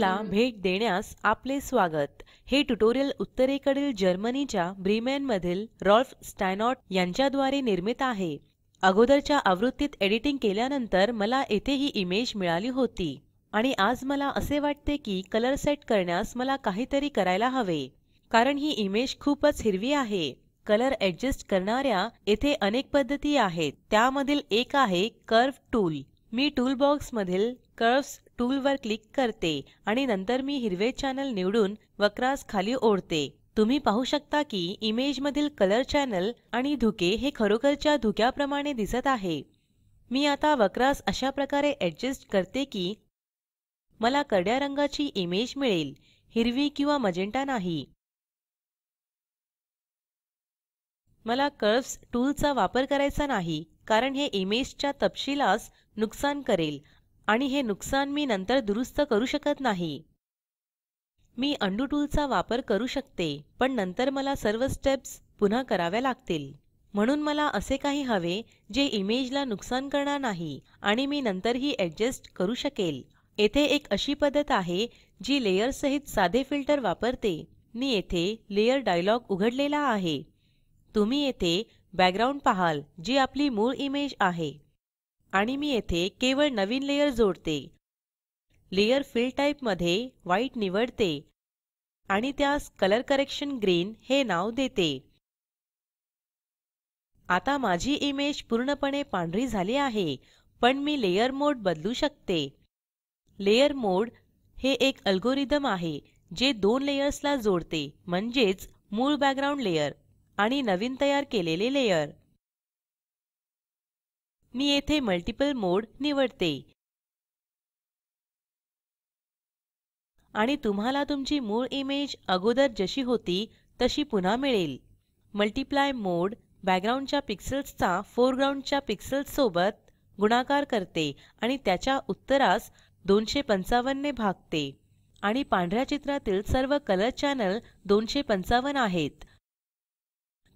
ला भेट देण्यास आपले स्वागत। हे ट्युटोरियल उत्तरेकडील जर्मनीच्या ब्रीमेनमधील रॉल्फ स्टायनॉर्ट यांच्याद्वारे निर्मित आहे। अगोदरच्या आवृत्तीत एडिटिंग केल्यानंतर मला येथे ही इमेज मिळाली होती आणि आज मला असे वाटते की कलर सेट करण्यास मला काहीतरी करायला हवे, कारण ही इमेज खूपच हिरवी आहे। कलर ऍडजस्ट करणाऱ्या येथे अनेक पद्धती आहेत। त्यामधील एक आहे कर्व टूल। मी टूल बॉक्स मधील कर्व्स टूल वर क्लिक करते आणि नंतर मी हिरवे चॅनल निवडून वक्रास खाली ओढते। तुम्ही पाहू शकता की इमेज मधील कलर चॅनल आणि धुके हे खरोखरच्या धुक्याप्रमाणे दिसत आहे। मी आता वक्रास अशा प्रकारे ऍडजस्ट करते की मला करड्या रंगाची इमेज मिळेल, हिरवी किंवा मजेंटा नाही। मला कर्व्स टूलचा वापर करायचा नाही, कारण हे इमेजच्या तपशिलास नुकसान करेल आणि हे नुकसान मी नंतर दुरुस्त करू शकत नाही। मी उंडो टूलचा वापर करू शकते, पण नंतर मला सर्व स्टेप्स पुन्हा कराव्या लागतील। म्हणून मला असे काही हवे जे इमेजला नुकसान करणार नाही आणि मी नंतर ही ऍडजस्ट करू शकेल। येथे एक अशी पद्धत आहे जी लेयर सहित साधे फिल्टर वापरते। मी येथे लेयर डायलॉग उघडलेला आहे। तुम्ही येथे बॅकग्राउंड पाहाल जी आपली मूळ इमेज आहे आणि मी येथे केवळ नवीन लेयर जोडते। लेयर फिल टाइप मध्ये व्हाईट निवडते आणि त्यास कलर करेक्शन ग्रीन हे नाव देते। आता माझी इमेज पूर्णपणे पांढरी झाली आहे, पण मी लेयर मोड बदलू शकते। लेयर मोड हे एक अल्गोरिदम आहे जे दोन लेयर्सला जोडते, म्हणजेच मूळ बॅकग्राउंड लेयर आणि नवीन तयार केलेले लेयर। मी येथे मल्टिपल मोड निवडते आणि तुम्हाला तुमची मूळ इमेज अगोदर जशी होती तशी पुन्हा मिळेल। मल्टीप्लाय मोड बॅकग्राउंडच्या पिक्सेल्सचा फोरग्राउंडच्या पिक्सेल्स सोबत गुणाकार करते आणि त्याच्या उत्तरास 255 ने भागते आणि पांढऱ्या चित्रातील सर्व कलर चॅनल 255 आहेत।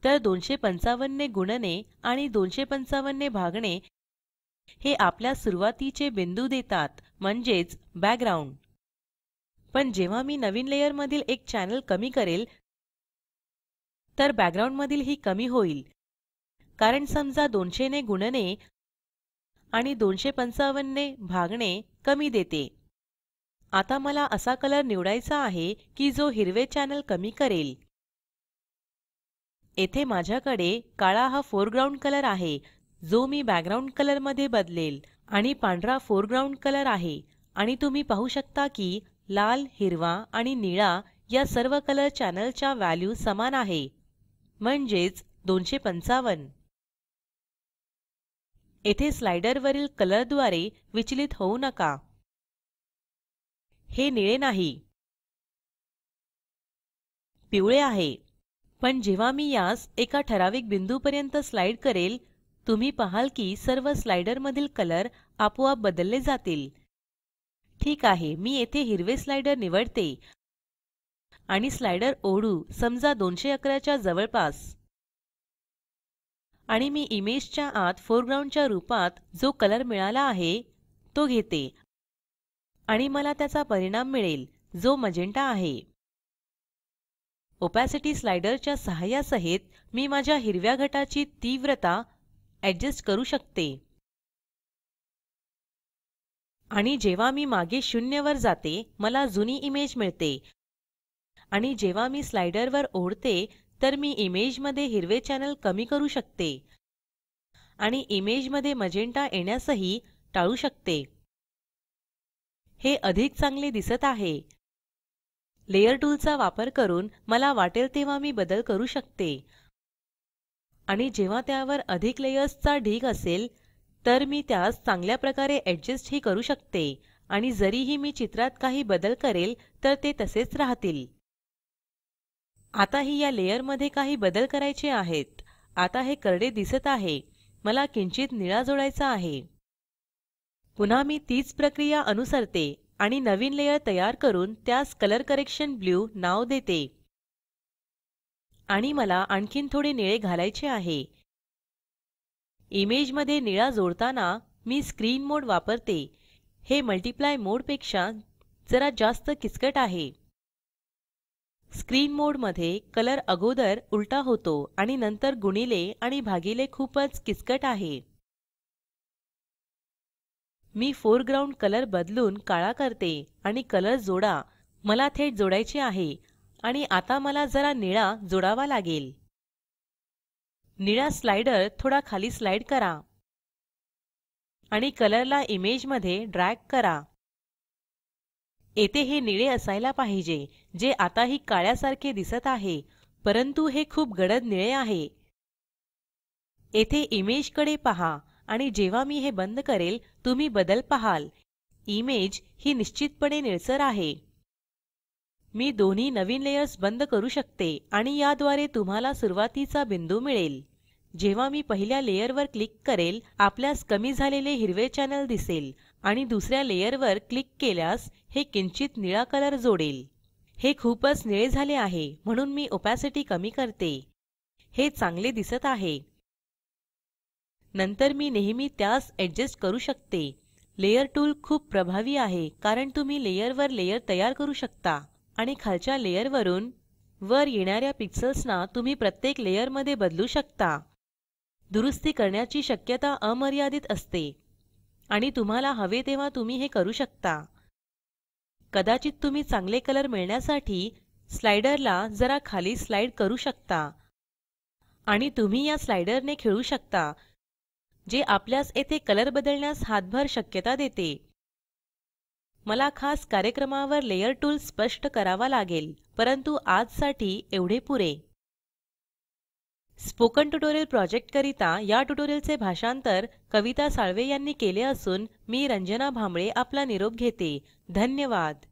तर 255 ने गुणने आणि 255 ने भागणे हे आपल्या सुरुवातीचे बिंदू देतात, म्हणजेच बॅकग्राउंड। पण जेव्हा मी नवीन लेयर मधील एक चॅनल कमी करेल तर बॅकग्राउंड मधील ही कमी होईल, कारण समजा 200 ने गुणने आणि 255 ने भागणे कमी देते। आता मला असा कलर निवडायचा आहे की जो हिरवे चॅनल कमी करेल। येथे माझ्याकडे काळा हा फोरग्राउंड कलर आहे जो मी बॅकग्राउंड कलर मध्ये बदलेल आणि पांढरा फोरग्राउंड कलर आहे आणि तुम्ही पाहू शकता की लाल, हिरवा आणि निळा या सर्व कलर चॅनलच्या व्हॅल्यू समान आहे, म्हणजेच 255। येथे स्लाइडर वरील कलर द्वारे विचलित होऊ नका। हे निळे नाही, पिवळे आहे। पण जेव्हा मी यास एका ठराविक बिंदूपर्यंत स्लाइड करेल, तुम्ही पाहाल की सर्व स्लाइडर मधील कलर आपोआप बदलले जातील। ठीक आहे, मी येथे हिरवे स्लाइडर निवडते आणि स्लाइडर ओढू, समजा 211 च्या जवळपास, आणि मी इमेजच्या आत फोरग्राउंडच्या रूपात जो कलर मिळाला आहे तो घेते आणि मला त्याचा परिणाम मिळेल जो मजेंटा आहे। ओपॅसिटी स्लाइडरच्या सहाय्यासहित मी माझ्या हिरव्या घटाची तीव्रता ऍडजस्ट करू शकते आणि जेव्हा मी मागे 0 वर जाते मला जुनी इमेज मिळते आणि जेव्हा मी स्लाइडर वर ओढते तर मी इमेज मध्ये हिरवे चॅनल कमी करू शकते आणि इमेज मध्ये मजेंटा येण्यासही टाळू शकते। हे अधिक चांगले दिसत आहे। लेयर टूलचा वापर करून मला वाटेल तेव्हा मी बदल करू शकते आणि जेव्हा त्यावर अधिक लेयर्सचा ढीग असेल तर मी त्यास चांगल्या प्रकारे ऍडजस्ट ही करू शकते आणि जरीही मी चित्रात काही बदल करेल तर ते तसेच राहतील। आता ही या लेयर मध्ये काही बदल करायचे आहेत। आता हे करडे दिसत आहे, मला किंचित निळा जोडायचा आहे। पुन्हा मी तीच प्रक्रिया अनुसरते आणि नवीन लेयर तयार करून त्यास कलर करेक्शन ब्लू नाव देते आणि मला आणखीन थोडे निळे घालायचे आहे। इमेज मध्ये निळा जोडताना मी स्क्रीन मोड वापरते। हे मल्टीप्लाय मोड पेक्षा जरा जास्त किचकट आहे. स्क्रीन मोड मध्ये कलर अगोदर उलटा होतो आणि नंतर गुणिले आणि भागिले खूपच किचकट आहे. मी फोरग्राउंड कलर बदलून काळा करते आणि कलर जोडा. मला थेट जोडायचे आहे आणि आता मला जरा निळा जोडावा लागेल. निळा स्लाइडर थोडा खाली स्लाइड करा आणि कलरला इमेज मध्ये ड्रॅग करा. येथे हे निळे असायला पाहिजे, जे आताही काळ्यासारखे दिसत आहे, परंतु हे खूप गडद निळे आहे. येथे इमेज कडे पहा आणि जेव्हा मी हे बंद करेल तुम्ही बदल पाहाल. इमेज ही निश्चितपणे निळसर आहे. मी दोन्ही नवीन लेयर्स बंद करू शकते आणि याद्वारे तुम्हाला सुरुवातीचा बिंदू मिळेल. जेव्हा मी पहिल्या लेयरवर क्लिक करेल आपल्यास कमी झालेले हिरवे चॅनल दिसेल आणि दुसऱ्या लेयरवर क्लिक केल्यास हे किंचित निळा कलर जोडेल. हे खूपच निळे झाले आहे म्हणून मी ओपॅसिटी कमी करते. हे चांगले दिसत आहे. नंतर मी नेहमी त्यास ऍडजस्ट करू शकते. लेयर टूल खूप प्रभावी आहे कारण तुम्ही लेयरवर लेयर तयार करू शकता आणि खालच्या लेयरवरून वर येणाऱ्या पिक्सेल्सना तुम्ही प्रत्येक लेयरमध्ये बदलू शकता. दुरुस्ती करण्याची शक्यता अमर्यादित असते आणि तुम्हाला हवे तेव्हा तुम्ही हे करू शकता. कदाचित तुम्ही चांगले कलर मिळण्यासाठी स्लाइडरला जरा खाली स्लाइड करू शकता आणि तुम्ही या स्लाइडरने खेळू शकता, जे आपल्यास येथे कलर बदलण्यास हातभर शक्यता देते. मला खास कार्यक्रमावर लेयर टूल स्पष्ट करावा लागेल, परंतु आजसाठी एवढे पुरे. स्पोकन ट्युटोरियल प्रोजेक्ट करिता या ट्युटोरियलचे भाषांतर कविता साळवे यांनी केले असून मी रंजना भांबळे आपला निरोप घेते. धन्यवाद.